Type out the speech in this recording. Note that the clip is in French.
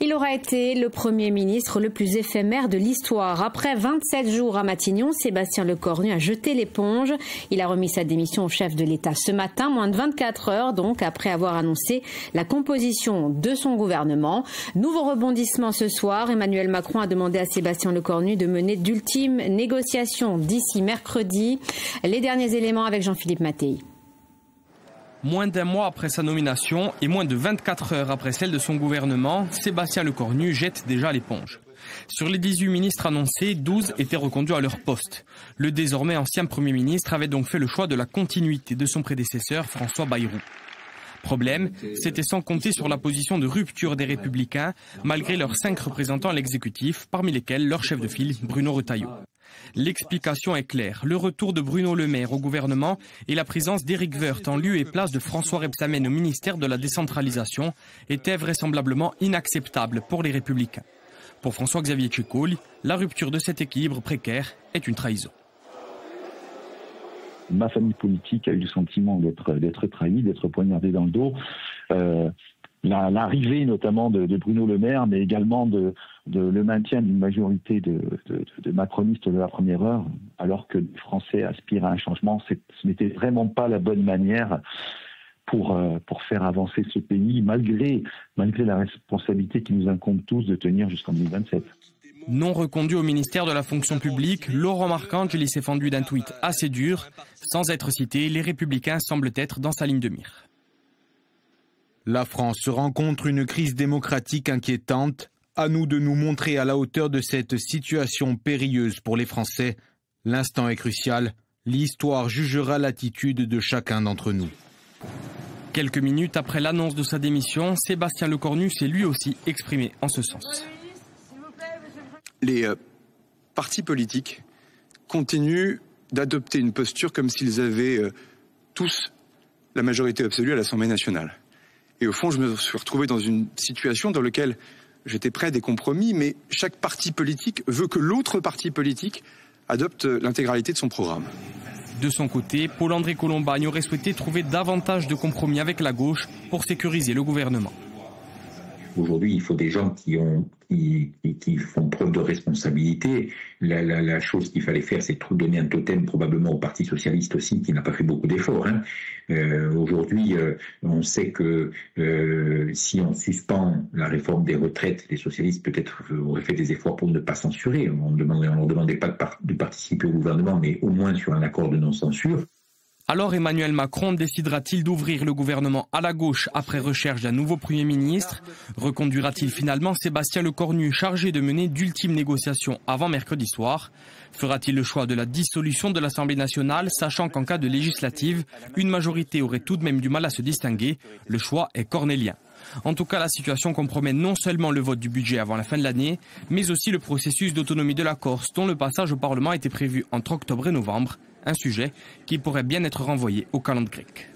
Il aura été le Premier ministre le plus éphémère de l'histoire. Après 27 jours à Matignon, Sébastien Lecornu a jeté l'éponge. Il a remis sa démission au chef de l'État ce matin, moins de 24 heures donc, après avoir annoncé la composition de son gouvernement. Nouveau rebondissement ce soir. Emmanuel Macron a demandé à Sébastien Lecornu de mener d'ultimes négociations d'ici mercredi. Les derniers éléments avec Jean-Philippe Mattei. Moins d'un mois après sa nomination et moins de 24 heures après celle de son gouvernement, Sébastien Lecornu jette déjà l'éponge. Sur les 18 ministres annoncés, 12 étaient reconduits à leur poste. Le désormais ancien Premier ministre avait donc fait le choix de la continuité de son prédécesseur François Bayrou. Problème, c'était sans compter sur la position de rupture des Républicains, malgré leurs 5 représentants à l'exécutif, parmi lesquels leur chef de file, Bruno Retailleau. L'explication est claire. Le retour de Bruno Le Maire au gouvernement et la présence d'Éric Woerth en lieu et place de François Rebsamen au ministère de la décentralisation étaient vraisemblablement inacceptables pour les Républicains. Pour François-Xavier Tchécoli, la rupture de cet équilibre précaire est une trahison. Ma famille politique a eu le sentiment d'être trahie, d'être poignardée dans le dos. L'arrivée notamment de Bruno Le Maire, mais également de le maintien d'une majorité de macronistes de la première heure, alors que les Français aspirent à un changement, ce n'était vraiment pas la bonne manière pour faire avancer ce pays, malgré la responsabilité qui nous incombe tous de tenir jusqu'en 2027. Non reconduit au ministère de la fonction publique, Laurent Marcangeli s'est fendu d'un tweet assez dur. Sans être cité, les Républicains semblent être dans sa ligne de mire. La France rencontre une crise démocratique inquiétante. À nous de nous montrer à la hauteur de cette situation périlleuse pour les Français. L'instant est crucial. L'histoire jugera l'attitude de chacun d'entre nous. Quelques minutes après l'annonce de sa démission, Sébastien Lecornu s'est lui aussi exprimé en ce sens. Les partis politiques continuent d'adopter une posture comme s'ils avaient tous la majorité absolue à l'Assemblée nationale. Et au fond, je me suis retrouvé dans une situation dans laquelle j'étais prêt à des compromis, mais chaque parti politique veut que l'autre parti politique adopte l'intégralité de son programme. De son côté, Paul-André Colombagne aurait souhaité trouver davantage de compromis avec la gauche pour sécuriser le gouvernement. Aujourd'hui, il faut des gens qui font preuve de responsabilité. La chose qu'il fallait faire, c'est de donner un totem probablement au Parti socialiste aussi, qui n'a pas fait beaucoup d'efforts. Aujourd'hui, on sait que si on suspend la réforme des retraites, les socialistes peut-être auraient fait des efforts pour ne pas censurer. On ne leur demandait pas de participer au gouvernement, mais au moins sur un accord de non-censure. Alors Emmanuel Macron décidera-t-il d'ouvrir le gouvernement à la gauche après recherche d'un nouveau Premier ministre? Reconduira-t-il finalement Sébastien Lecornu chargé de mener d'ultimes négociations avant mercredi soir? Fera-t-il le choix de la dissolution de l'Assemblée nationale, sachant qu'en cas de législative, une majorité aurait tout de même du mal à se distinguer? Le choix est cornélien. En tout cas, la situation compromet non seulement le vote du budget avant la fin de l'année, mais aussi le processus d'autonomie de la Corse, dont le passage au Parlement était prévu entre octobre et novembre. Un sujet qui pourrait bien être renvoyé au calendrier grec.